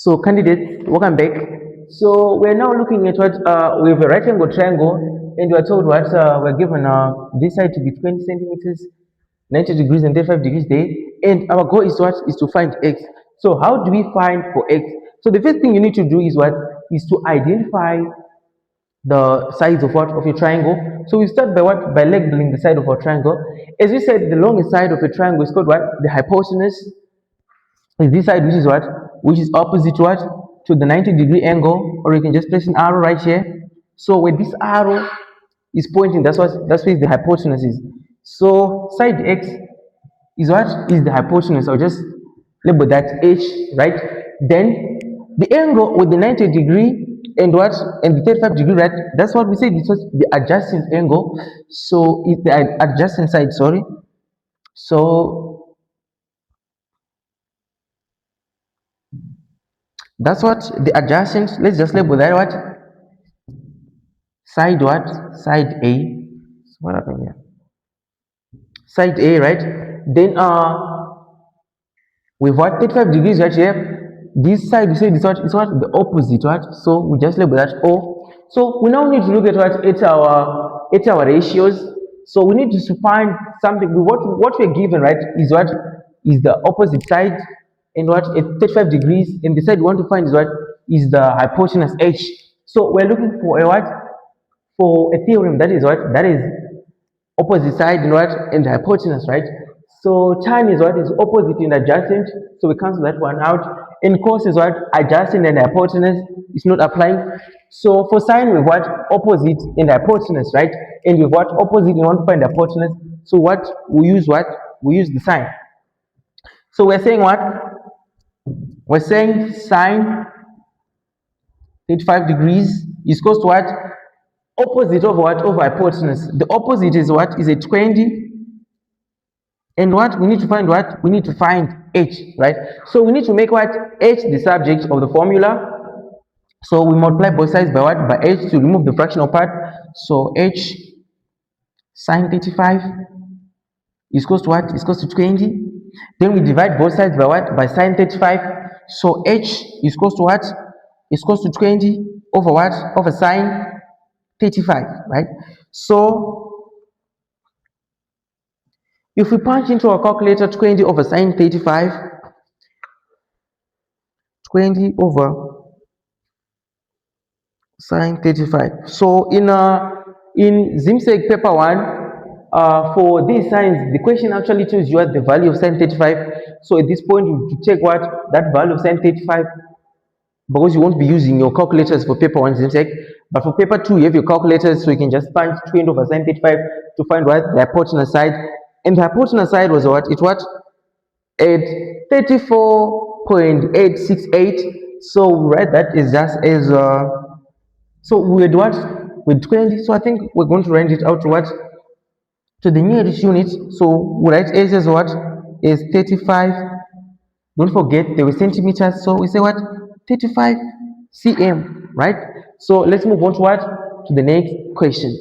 So candidates, welcome back. So we're now looking at what we have a right angle triangle, and we're told what we're given this side to be 20 centimeters, 90 degrees and 35 degrees there, and our goal is what is to find x. So how do we find for x? So the first thing you need to do is what is to identify the sides of what of a triangle. So we start by what by labeling the side of our triangle. As we said, the longest side of a triangle is called what the hypotenuse. Is this side which is what which is opposite what to the 90-degree angle, or you can just place an arrow right here. So where this arrow is pointing, that's where the hypotenuse is. So side x is what is the hypotenuse. I'll just label that h, right? Then the angle with the 90-degree and what and the 35-degree, right? That's what we say this was the adjacent angle. So it's the adjacent side, sorry. So that's what the adjacent, let's just label that what side what side A. So what happened here? Side A, right? Then with what 35 degrees right here. This side we say this what is what the opposite, what? So we just label that O. So we now need to look at what it's our ratios. So we need to find something. What we're given, right, is what is the opposite side, and what at 35 degrees, and the side we want to find is what is the hypotenuse h. So we're looking for a what for a theorem that is what that is opposite side and what and hypotenuse, right? So tan is what is opposite and adjacent, so we cancel that one out. And cos is what adjacent and hypotenuse is not applying. So for sine we what opposite and hypotenuse, right? And with what opposite we want to find hypotenuse. So what we use the sine. So we're saying what? We're saying sine 35 degrees is equals to what? Opposite of what? Of hypotenuse. The opposite is what? Is a 20. And what? We need to find what? We need to find h, right? So we need to make what? H the subject of the formula. So we multiply both sides by what? By h to remove the fractional part. So h sine 35 is equals to what? Is equals to 20. Then we divide both sides by what? By sine 35. So h is equals to what? Is equals to 20 over what? Over sine 35, right? So if we punch into our calculator 20 over sine 35, 20 over sine 35. So in ZIMSEG paper 1, for these signs, the question actually tells you what the value of sine 35. So at this point, you check what that value of sine 35, because you won't be using your calculators for paper 1 ZIMSEG. But for paper 2, you have your calculators, so you can just punch 20 over sine 35 to find what the hypotenuse side. And the hypotenuse side was what? It what? At 34.868. So write that is just as so with what? With 20. So I think we're going to round it out to what? To the nearest unit. So we write h as what? Is 35. Don't forget there were centimeters. So we say what? 35 cm, right? So let's move on to what? To the next question.